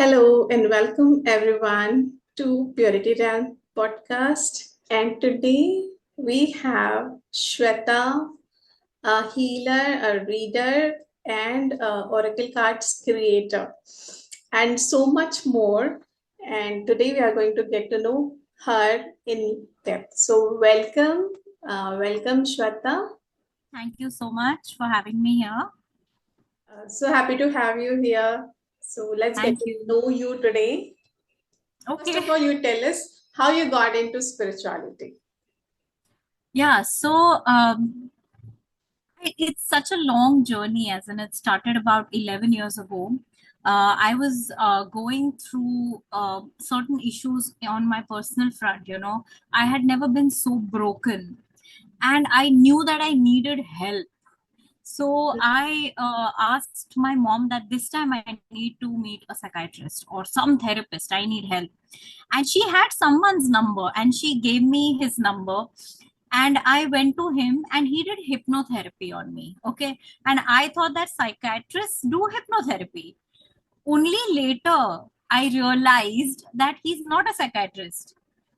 Hello and welcome everyone to Purity Realm podcast. And today we have Shweta, a healer, a reader, and a oracle cards creator, and so much more. And today we are going to get to know her in depth. So welcome Shweta. Thank you so much for having me here. So happy to have you here. So let's get Thank to you. know you today. First Okay. of all, you tell us how you got into spirituality. Yeah. It's such a long journey, as in it started about 11 years ago. I was going through certain issues on my personal front. I had never been so broken, and I knew that I needed help. So I asked my mom that this time I need to meet a psychiatrist or some therapist. I need help. And she had someone's number and she gave me his number. And I went to him and he did hypnotherapy on me. Okay. And I thought that psychiatrists do hypnotherapy. Only later I realized that he's not a psychiatrist,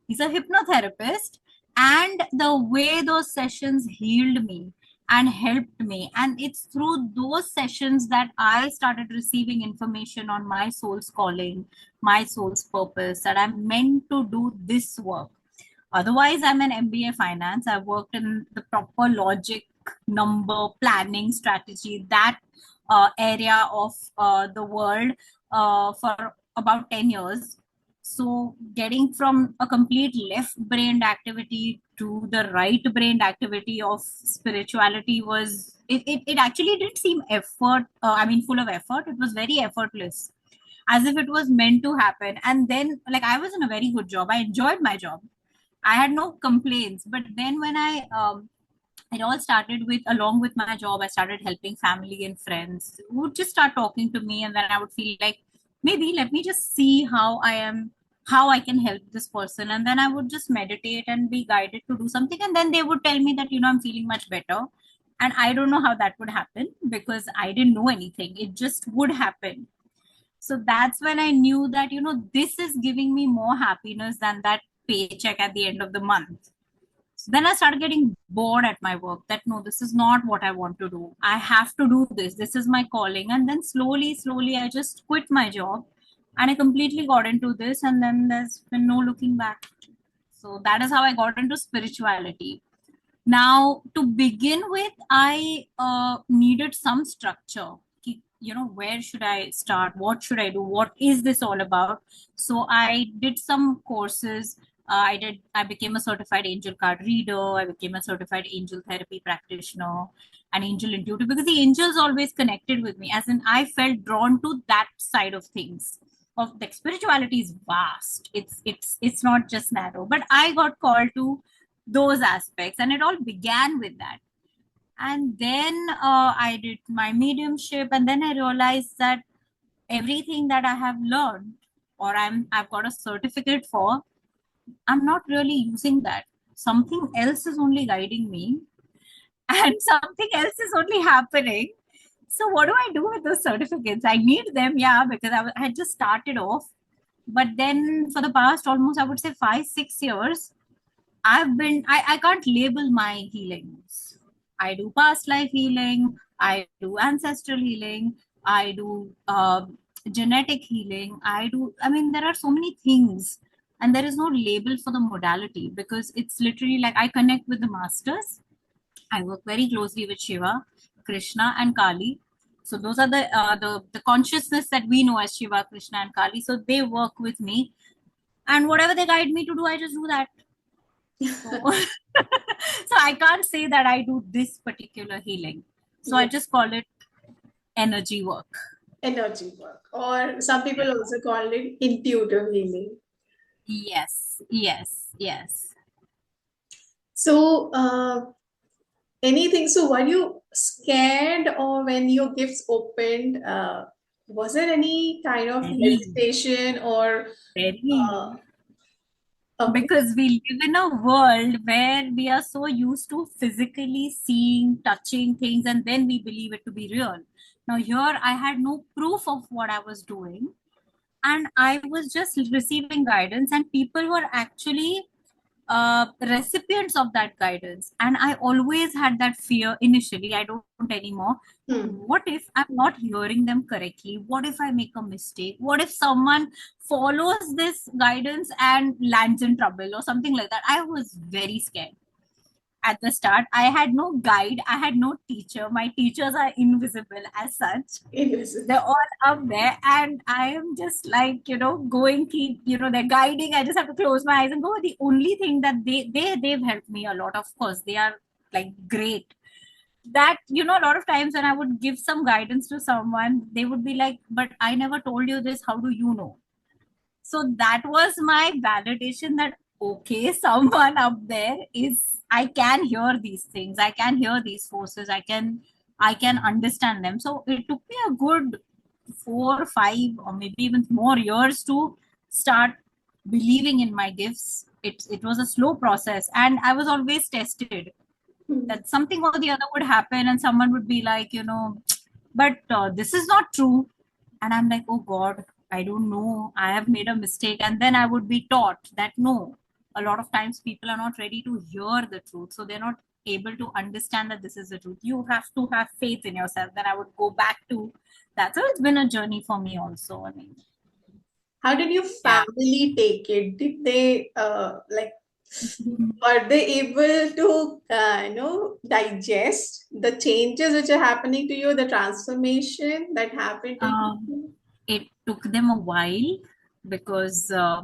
he's a hypnotherapist. And the way those sessions healed me and helped me, and it's through those sessions that I started receiving information on my soul's calling, my soul's purpose, that I'm meant to do this work. Otherwise, I'm an MBA finance. I've worked in the proper logic, number, planning, strategy, that area of the world for about 10 years. So, getting from a complete left brained activity to the right brained activity of spirituality it actually did seem full of effort. It was very effortless, as if it was meant to happen. And then, like, I was in a very good job, I enjoyed my job, I had no complaints. But then when it all started with, along with my job, I started helping family and friends who would just start talking to me. And then I would feel like, maybe let me just see how I can help this person. And then I would just meditate and be guided to do something. And then they would tell me that, I'm feeling much better. And I don't know how that would happen because I didn't know anything. It just would happen. So that's when I knew that, this is giving me more happiness than that paycheck at the end of the month. So then I started getting bored at my work, that no, this is not what I want to do. I have to do this. This is my calling. And then slowly, I just quit my job and I completely got into this. And then there's been no looking back. So that is how I got into spirituality. Now, to begin with, I needed some structure. Where should I start? What should I do? What is this all about? So I did some courses. I became a certified angel card reader. I became a certified angel therapy practitioner, an angel intuitive, because the angels always connected with me. As in, I felt drawn to that side of things. Of the spirituality is vast. It's not just narrow. But I got called to those aspects, and it all began with that. And then I did my mediumship, and then I realized that everything that I have learned, or I've got a certificate for, I'm not really using that. Something else is only guiding me and something else is only happening. So what do I do with those certificates? I need them, yeah, because I had just started off. But then for the past almost, I would say, 5 6 years, I can't label my healings. I do past life healing, I do ancestral healing, I do genetic healing, there are so many things. And there is no label for the modality because it's literally like I connect with the masters. I work very closely with Shiva, Krishna, and Kali. So those are the consciousness that we know as Shiva, Krishna, and Kali. So they work with me, and whatever they guide me to do, I just do that. So, so I can't say that I do this particular healing. So I Yeah, just call it energy work. energy work, or some people also call it intuitive healing. Yes, yes, yes. So, anything? So, were you scared, or when your gifts opened, was there any kind of Very, hesitation or very. uh, okay? Because we live in a world where we are so used to physically seeing, touching things, and then we believe it to be real. Now, here I had no proof of what I was doing. and I was just receiving guidance, and people were actually recipients of that guidance. And I always had that fear initially. I don't anymore. Hmm. What if I'm not hearing them correctly? What if I make a mistake? What if someone follows this guidance and lands in trouble or something like that? I was very scared at the start. I had no guide, I had no teacher. My teachers are invisible as such. Invisible. They're all up there, and I am just like, going, keep, they're guiding. I just have to close my eyes and go. The only thing that they've helped me a lot. Of course, they are like great. That, a lot of times when I would give some guidance to someone, they would be like, but I never told you this, how do you know? So that was my validation that okay, someone up there is, I can hear these things, I can hear these forces, I can understand them. So it took me a good 4 5 or maybe even more years to start believing in my gifts. It was a slow process, and I was always tested Hmm. that something or the other would happen, and someone would be like, but this is not true. And I'm like, oh God, I don't know, I have made a mistake. And then I would be taught that no, a lot of times people are not ready to hear the truth, so they're not able to understand that this is the truth. You have to have faith in yourself. Then I would go back to that. So it's been a journey for me also. I mean, How did your yeah. family take it? Did they like, are they able to digest the changes which are happening to you, the transformation that happened to um, you? it took them a while because uh,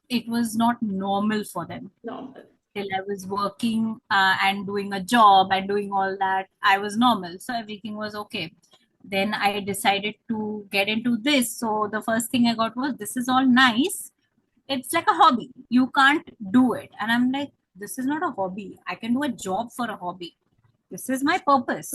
it was not normal for them. Normal. Till I was working and doing a job and doing all that, I was normal. So everything was okay. Then I decided to get into this. So the first thing I got was, this is all nice. It's like a hobby. You can't do it. And I'm like, this is not a hobby. I can do a job for a hobby. This is my purpose.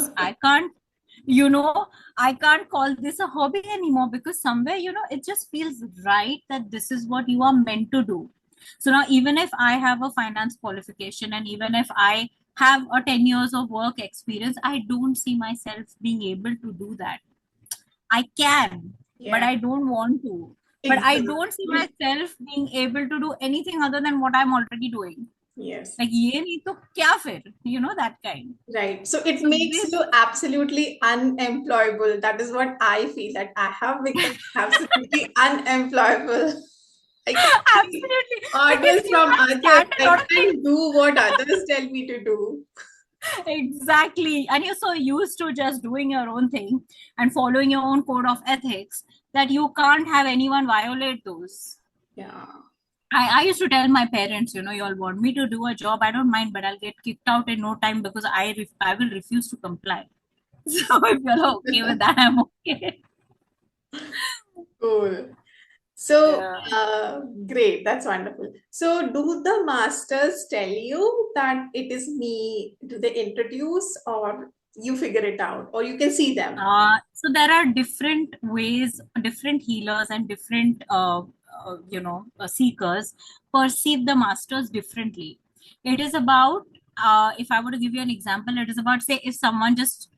You know, I can't call this a hobby anymore, because somewhere, it just feels right that this is what you are meant to do. So now, even if I have a finance qualification, and even if I have a 10 years of work experience, I don't see myself being able to do that. I can, but Yeah, I don't want to. But I don't see exactly. myself being able to do anything other than what I'm already doing. Yes. Like, ye nahi to kya fir? That kind. Right. So it So makes this you absolutely unemployable. That is what I feel, that I have become absolutely unemployable. I can take absolutely, because orders you from can't others. stand a I lot of things. can't do what others tell me to do. Exactly. And you're so used to just doing your own thing and following your own code of ethics that you can't have anyone violate those. Yeah. I used to tell my parents, you all want me to do a job, I don't mind, but I'll get kicked out in no time, because I will refuse to comply. So if you're okay with that, I'm okay. Cool. So, Yeah. great. That's wonderful. So, do the masters tell you that it is me? Do they introduce, or you figure it out, or you can see them? So there are different ways, different healers and different, seekers perceive the masters differently. It is about, if I were to give you an example, it is about, say, if someone just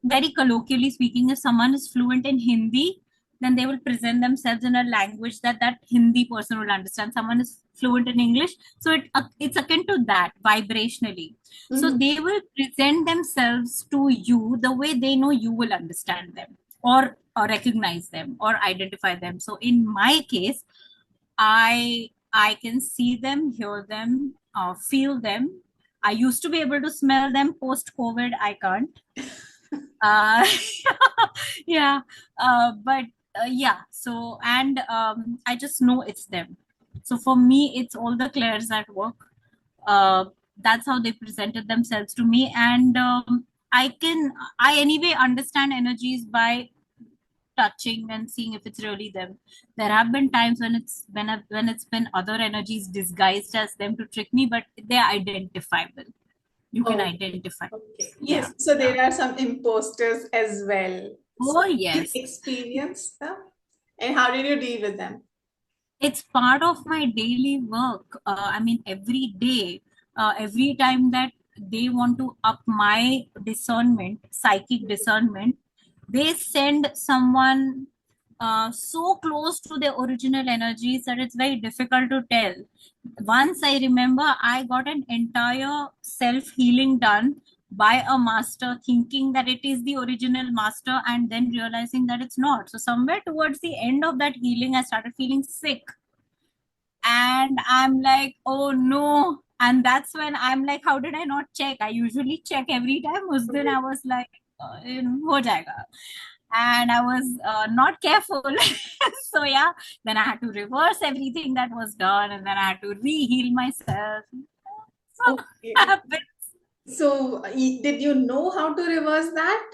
very colloquially speaking, if someone is fluent in Hindi, then they will present themselves in a language that that Hindi person will understand. Someone is fluent in English, so it's akin to that vibrationally. So Mhm. they will present themselves to you the way they know you will understand them, or recognize them or identify them. So in my case, I can see them, hear them, feel them. I used to be able to smell them. Post COVID, I can't. Uh, yeah, but yeah. So, and I just know it's them. So for me, it's all the clairs at work. uh, that's how they presented themselves to me. And I anyway understand energies by touching and seeing if it's really them. There have been times when it's been other energies disguised as them to trick me, but they're identifiable. You can Oh, identify. okay. Yeah, Yes. So yeah. there are some imposters as well. So Oh you yes. experience them, and how did you deal with them? It's part of my daily work. I mean, every day, every time that they want to up my discernment, psychic discernment, they send someone so close to the original energies that it's very difficult to tell. Once I remember I got an entire self healing done by a master, thinking that it is the original master and then realizing that it's not. So somewhere towards the end of that healing I started feeling sick, and I'm like, oh no. And that's when I'm like, how did I not check? I usually check every time. Us din I was like, ho jayega. And I was not careful. So yeah, then I had to reverse everything that was done, and then I had to re-heal myself. So Okay. So, did you know how to reverse that?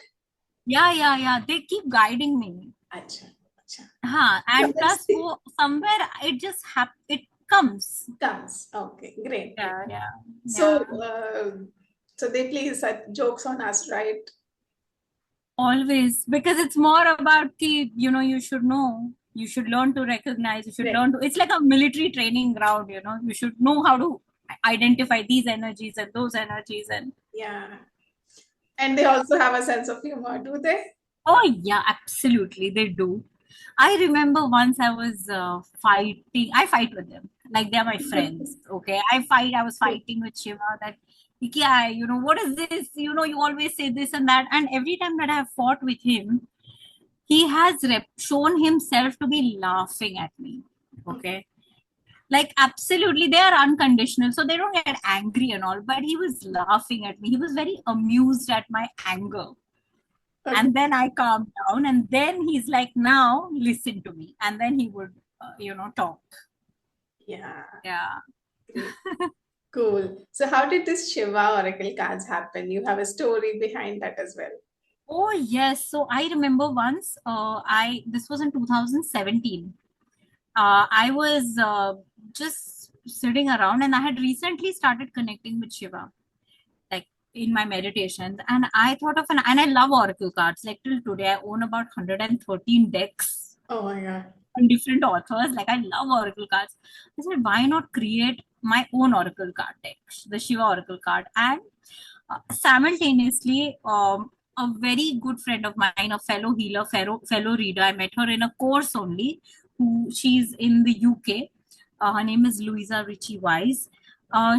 yeah. They keep guiding me. Acha, acha. And plus, Honestly, wo somewhere it just it comes. comes. Okay, great, great. So, Yeah. so they play such jokes on us, right? Always, because it's more about the, you should know, you should learn to recognize, you should Great. learn to, it's like a military training ground, you should know how to identify these energies and those energies. And Yeah. And they also have a sense of humor, do they? oh, yeah, absolutely, they do. I remember once I was fighting, I fight with them, like they're my friends. Okay, I was fighting with Shiva that, yeah, what is this? You always say this and that. And every time that I have fought with him, he has shown himself to be laughing at me. Okay. Like, absolutely, they are unconditional, so they don't get angry and all. But he was laughing at me. He was very amused at my anger. Okay. And then I calmed down, and then he's like, now listen to me. And then he would, talk. Yeah. Yeah. Great. Cool. So, how did this Shiva Oracle cards happen? You have a story behind that as well. Oh, yes. So I remember once, this was in 2017. I was just sitting around, and I had recently started connecting with Shiva, like in my meditations. And I thought of and I love Oracle cards. Like till today, I own about 113 decks Oh my God. on different authors. Like I love Oracle cards. I said, why not create my own Oracle card deck, the Shiva Oracle card? And simultaneously, a very good friend of mine, a fellow healer, fellow reader, I met her in a course only, who she's in the UK. Her name is Louisa Ritchie Wise.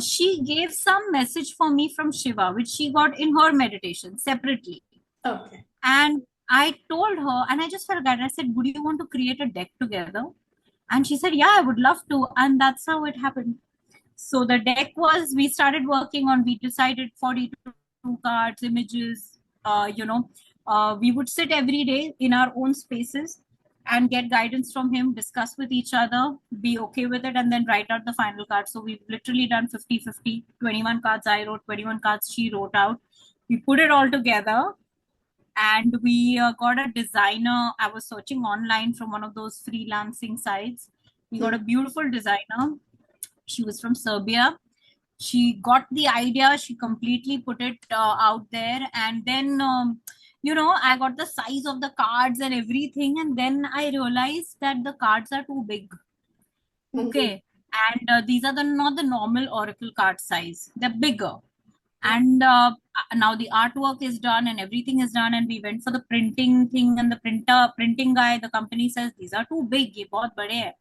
She gave some message for me from Shiva, which she got in her meditation separately. Okay. And I told her, and I just felt that I said, would you want to create a deck together? And she said, yeah, I would love to. And that's how it happened. So the deck was, we started working on, we decided 42 cards, images, we would sit every day in our own spaces and get guidance from him, discuss with each other, be okay with it, and then write out the final card. So we've literally done 50-50, 21 cards I wrote, 21 cards she wrote out. We put it all together, and we got a designer. I was searching online from one of those freelancing sites. We got a beautiful designer. She was from Serbia. She got the idea, she completely put it out there, and then I got the size of the cards and everything, and then I realized that the cards are too big. Mhm. Okay. And these are not the normal Oracle card size, they're bigger. Yeah. And now the artwork is done and everything is done, and we went for the printing thing, and the printing guy, the company says these are too big, ye bahut bade hai.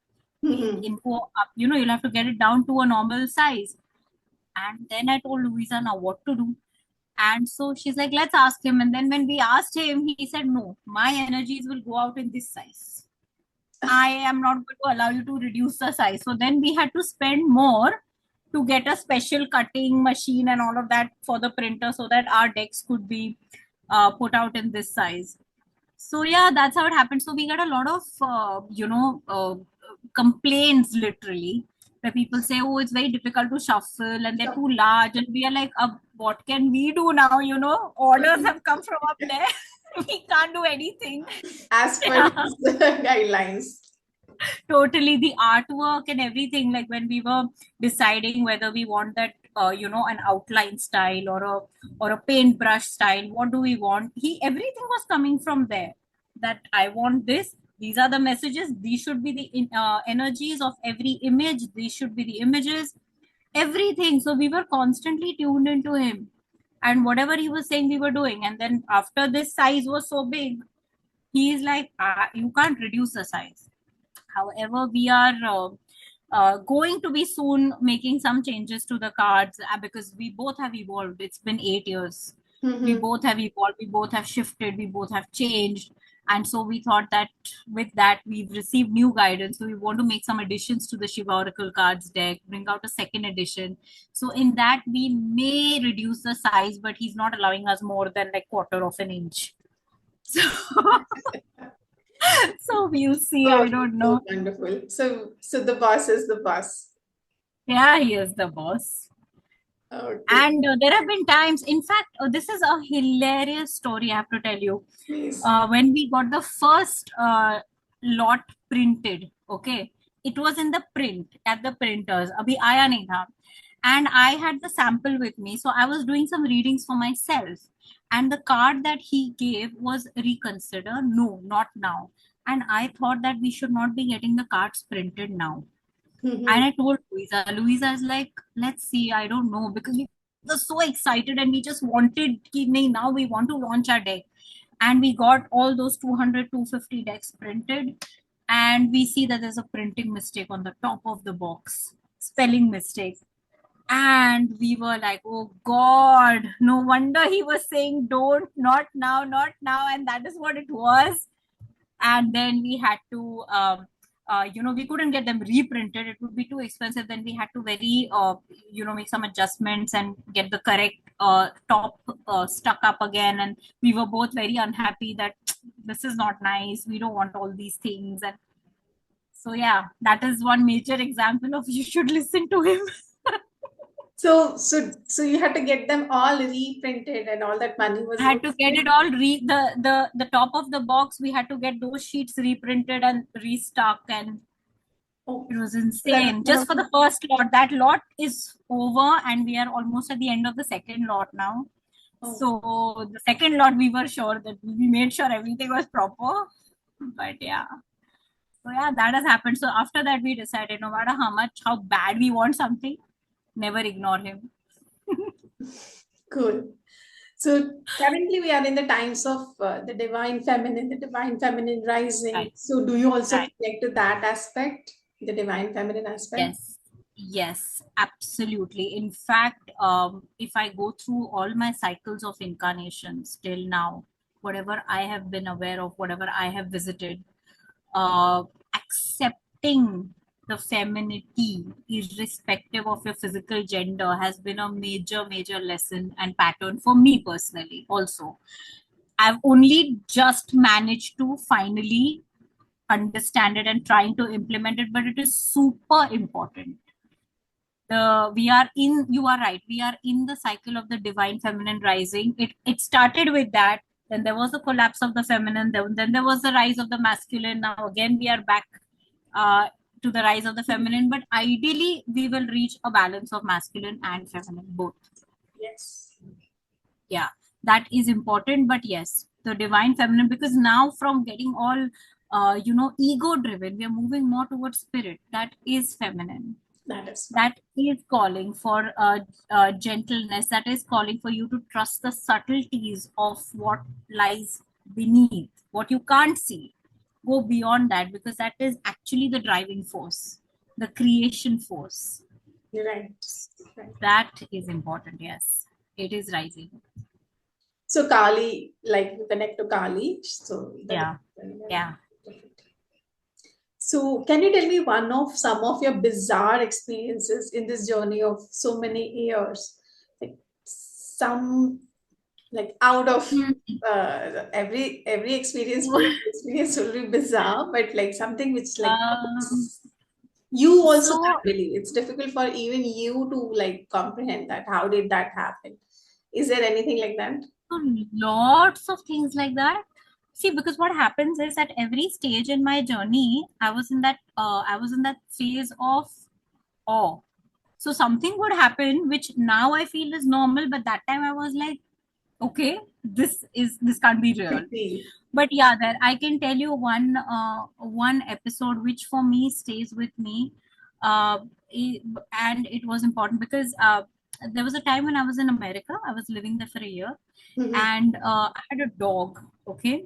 Mhm. इनको आप, you'll have to get it down to a normal size. And then I told Louisa, now what to do? And so she's like, let's ask him. And then when we asked him, he said, no, my energies will go out in this size. I am not going to allow you to reduce the size. So then we had to spend more to get a special cutting machine and all of that for the printer, so that our decks could be put out in this size. So yeah, that's how it happened. So we got a lot of complaints, literally, where people say, oh, it's very difficult to shuffle and they're So, too large, and we are like, what can we do now? Orders have come from up there. We can't do anything. as per Yeah. his guidelines. Totally, the artwork and everything, like when we were deciding whether we want that an outline style or a paintbrush style, what do we want, everything was coming from there, that I want this, these are the messages, these should be the energies of every image, these should be the images, everything. So we were constantly tuned into him, and whatever he was saying we were doing. And then after this size was so big, He is like, you can't reduce the size. However, we are going to be soon making some changes to the cards, because we both have evolved. It's been 8 years. We Mm-hmm. both have evolved. We both have shifted. We both have changed. And so we thought that with that, we've received new guidance. So we want to make some additions to the Shiva Oracle cards deck, bring out a second edition. So in that, we may reduce the size, but he's not allowing us more than like quarter of an inch. So, so we'll see. Oh, I don't so know. wonderful. So the boss is the boss. Yeah, he is the boss. Okay, And there have been times, in fact, this is a hilarious story, I have to tell you. please. When we got the first lot printed, okay, it was in the print at the printers. Abhi aaya nahi tha. And I had the sample with me. So I was doing some readings for myself. And the card that he gave was reconsider. No, not now. And I thought that we should not be getting the cards printed now. Mm-hmm. And I told Louisa, Louisa is like, let's see, I don't know, because we were so excited and we just wanted, ki, nahi, now we want to launch our deck. And we got all those 200, 250 decks printed. And we see that there's a printing mistake on the top of the box, spelling mistake. And we were like, oh God, no wonder he was saying, don't, not now, not now. And that is what it was. And then we had to we couldn't get them reprinted. It would be too expensive. Then we had to very make some adjustments and get the correct top stuck up again. And we were both very unhappy that this is not nice, we don't want all these things. And so yeah, that is one major example of you should listen to him. So you had to get them all reprinted, and all that money was I had to get wasted. it all the top of the box. We had to get those sheets reprinted and restock, and Oh, it was so that was insane. one Just of for the. the first lot. That lot is over, and we are almost at the end of the second lot now. Oh, So the second lot, we were sure that we made sure everything was proper. But yeah. So yeah, that has happened. So after that, we decided no matter how bad we want something, never ignore him. cool. So currently we are in the times of the divine feminine rising. Right. So do you also Right. connect to that aspect, the divine feminine aspect? Yes, yes, absolutely. In fact, if I go through all my cycles of incarnations till now, whatever I have been aware of, whatever I have visited, accepting the femininity, irrespective of your physical gender, has been a major, major lesson and pattern for me personally, also. I've only just managed to finally understand it and trying to implement it, but it is super important. We are in, you are right, we are in the cycle of the divine feminine rising. It started with that, then there was the collapse of the feminine, then there was the rise of the masculine. Now again we are back uh, to the rise of the feminine, but ideally we will reach a balance of masculine and feminine both. Yes. Yeah, that is important. But yes, the divine feminine, because now from getting all ego driven, we are moving more towards spirit, that is feminine. That is fine. That is calling for gentleness, that is calling for you to trust the subtleties of what lies beneath, what you can't see. Go beyond that, because that is actually the driving force, the creation force. You're right. Right. That is important. Yes, it is rising. So Kali, like you connect to Kali. So that Yeah, yeah. is. So, can you tell me one of some of your bizarre experiences in this journey of so many years? Like some, like out of Hmm. every experience will be bizarre, but like something which like um, you also so can't believe. It's difficult for even you to like comprehend that. How did that happen? Is there anything like that? lots of things like that. See, because what happens is at every stage in my journey, I was in that phase of awe. So something would happen which now I feel is normal, but that time I was like, okay, this can't be real. Quickly. But yeah, that I can tell you one episode which for me stays with me. uh, i- and it was important because there was a time when I was in America. I was living there for a year, Mhm. and I had a dog. Okay,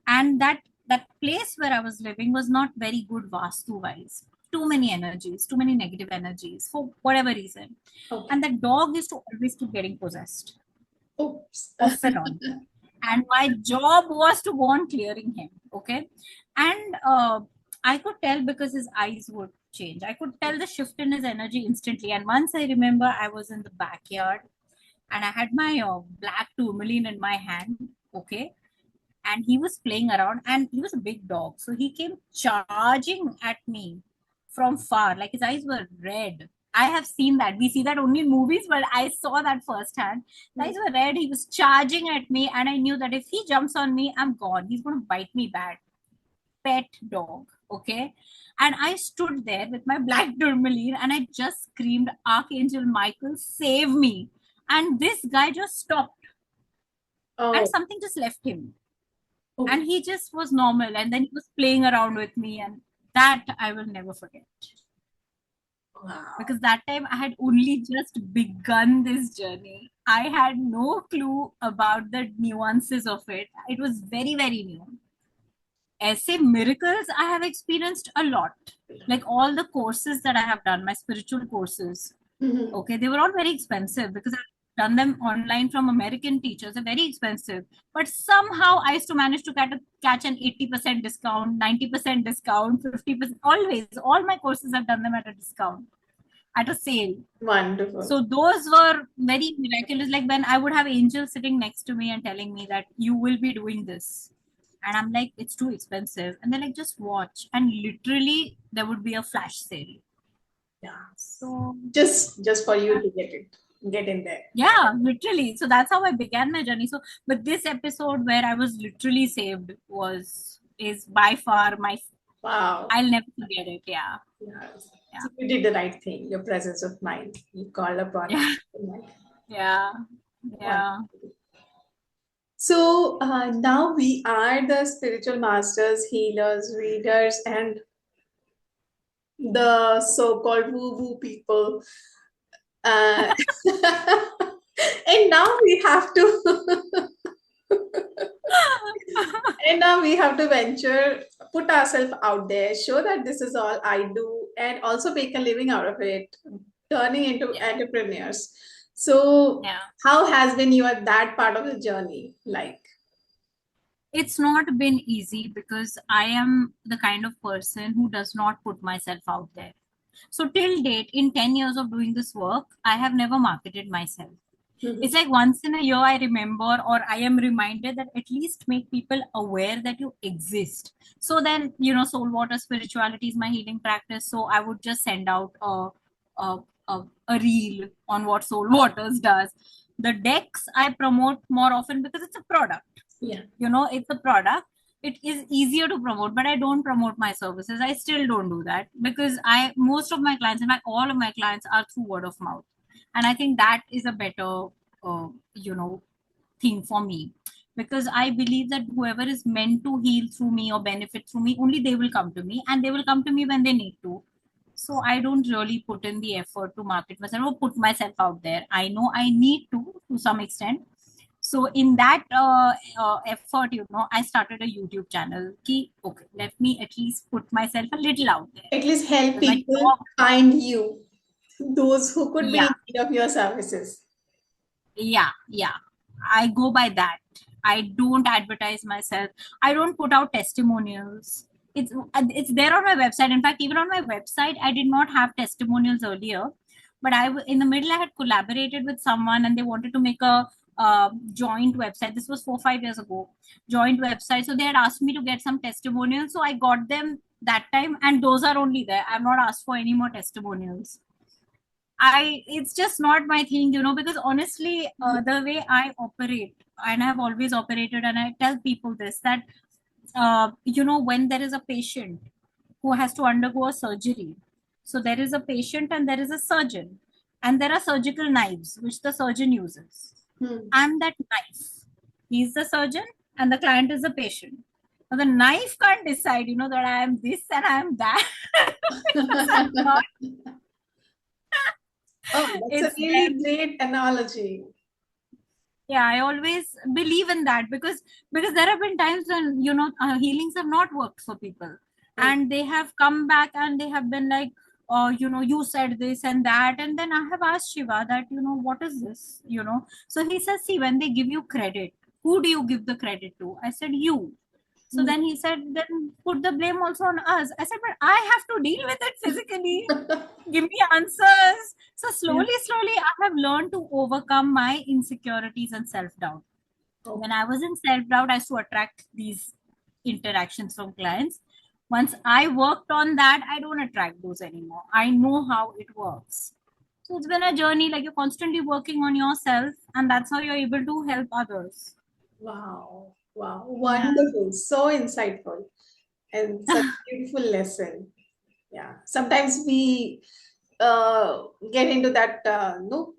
and that that place where I was living was not very good vastu wise. Too many energies, too many negative energies for whatever reason. Okay. And the dog used to always keep getting possessed Oops. off and on. And my job was to go on clearing him. Okay. And I could tell because his eyes would change. I could tell the shift in his energy instantly. And once I remember I was in the backyard and I had my black tourmaline in my hand. Okay. And he was playing around and he was a big dog. So he came charging at me from far. Like his eyes were red. I have seen that. We see that only in movies, but I saw that firsthand. His eyes were red. He was charging at me, and I knew that if he jumps on me, I'm gone. He's going to bite me bad. Pet dog. Okay. And I stood there with my black tourmaline and I just screamed, Archangel Michael, save me. And this guy just stopped and Oh, something just left him oh, and he just was normal and then he was playing around with me and that I will never forget wow. because that time I had only just begun this journey. I had no clue about the nuances of it. It was very very new. Essay miracles I have experienced a lot, like all the courses that I have done, my spiritual courses. Mhm. Okay, they were all very expensive because I've done them online from American teachers. They're very expensive. But somehow I used to manage to catch an 80% discount, 90% discount, 50%. Always, all my courses I've done them at a discount, at a sale. Wonderful. So those were very miraculous. Like when I would have angels sitting next to me and telling me that you will be doing this. And I'm like, it's too expensive. And they're like, just watch. And literally, there would be a flash sale. Yeah. So Just for you to get in there. yeah, literally. So that's how I began my journey. So, but this episode where I was literally saved is by far my. Wow. I'll never forget it. Yeah, Yeah. yeah, So you did the right thing. Your presence of mind. You called upon. yeah, yeah, yeah. Wonderful. So now we are the spiritual masters, healers, readers, and the so-called woo-woo people. Uh, and now we have to and now we have to venture, put ourselves out there, show that this is all I do, and also make a living out of it, turning into Yeah, entrepreneurs. So, yeah. how has been your that part of the journey like? It's not been easy because I am the kind of person who does not put myself out there. So till date, in 10 years of doing this work, I have never marketed myself. It's like once in a year I remember or I am reminded that at least make people aware that you exist. So then, Soulwater Spirituality is my healing practice. So I would just send out a, a reel on what Soulwaters does. The decks I promote more often because it's a product. Yeah. It's a product. It is easier to promote, but I don't promote my services. I still don't do that because most of my clients, in fact, all of my clients are through word of mouth. And I think that is a better uh, you know thing for me because I believe that whoever is meant to heal through me or benefit through me, only they will come to me and they will come to me when they need to. So I don't really put in the effort to market myself or put myself out there. I know I need to some extent. So in that effort, I started a YouTube channel. Okay, let me at least put myself a little out there At least help because my people job. find you, those who could be Yeah, in need of your services. yeah. I go by that. I don't advertise myself. I don't put out testimonials. It's there on my website. In fact, even on my website, I did not have testimonials earlier. But in the middle, I had collaborated with someone, and they wanted to make a joint website. This was 4 5 years ago. Joint website. So they had asked me to get some testimonials. So I got them that time, and those are only there. I've not asked for any more testimonials. It's just not my thing, because honestly, the way I operate, and I've always operated, and I tell people this that, when there is a patient who has to undergo a surgery, so there is a patient and there is a surgeon, and there are surgical knives which the surgeon uses. Hmm. I'm that knife. He's the surgeon, and the client is the patient. Now, the knife can't decide, that I am this and I am that because I'm not. Oh, that's a It's really them. great analogy. Yeah, I always believe in that, because there have been times when, healings have not worked for people, Mm. and they have come back and they have been like, oh, you said this and that, and then I have asked Shiva that, what is this, so he says, see, when they give you credit, who do you give the credit to? I said, you. So Mm. then he said, then put the blame also on us. I said, but I have to deal with it physically. Give me answers. So Yeah. slowly, I have learned to overcome my insecurities and self doubt. When Okay. I was in self doubt, I used to attract these interactions from clients. Once I worked on that, I don't attract those anymore. I know how it works. So it's been a journey, like you're constantly working on yourself, and that's how you're able to help others. Wow. Wow. Yeah. Wonderful. So insightful and such a beautiful lesson. Yeah. Sometimes we get into that, no,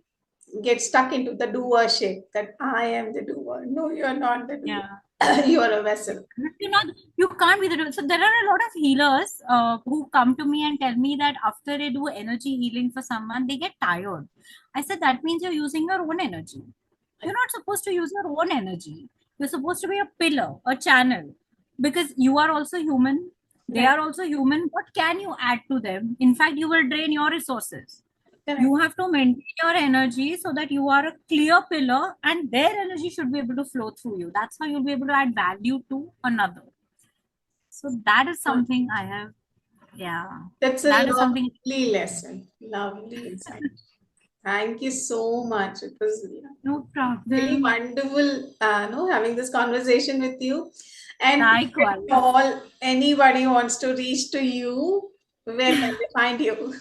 get stuck into the doer shape that I am the doer. No, you're not the doer. Yeah. You are a vessel. But you can't be the. So there are a lot of healers who come to me and tell me that after they do energy healing for someone, they get tired. I said that means you're using your own energy. You're not supposed to use your own energy. You're supposed to be a pillar, a channel, because you are also human. They Right. are also human. What can you add to them? In fact, you will drain your resources. You Correct. have to maintain your energy so that you are a clear pillar, and their energy should be able to flow through you. That's how you'll be able to add value to another. So that is Uh, something I have. Yeah, That's a that is something. lovely lesson. Lovely insight. Thank you so much. It was No really problem. wonderful, no, having this conversation with you. And if at Likewise. all anybody wants to reach to you, where can they find you?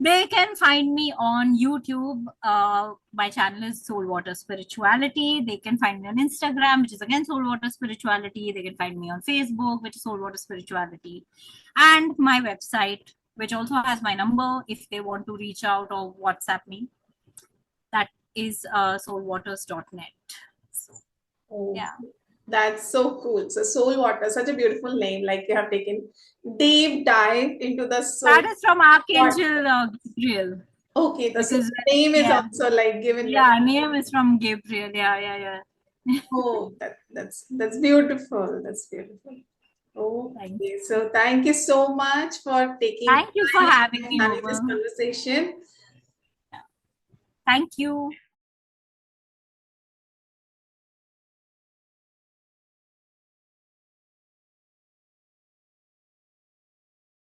They can find me on YouTube. My channel is Soulwaters Spirituality. They can find me on Instagram, which is again Soulwaters Spirituality. They can find me on Facebook, which is Soulwaters Spirituality, and my website, which also has my number if they want to reach out or WhatsApp me. That is soulwaters.net. So, Oh, yeah. that's so cool. So Soul Water, such a beautiful name. Like you have taken deep dive into the soul That is from water. Archangel Gabriel. Okay, the Because, name is yeah, also like given that. yeah, name is from Gabriel. Yeah, yeah, yeah. Oh, that's beautiful. That's beautiful. Thank Okay, you. so thank you so much for taking Thank you for time having and me having this over. conversation. Thank you.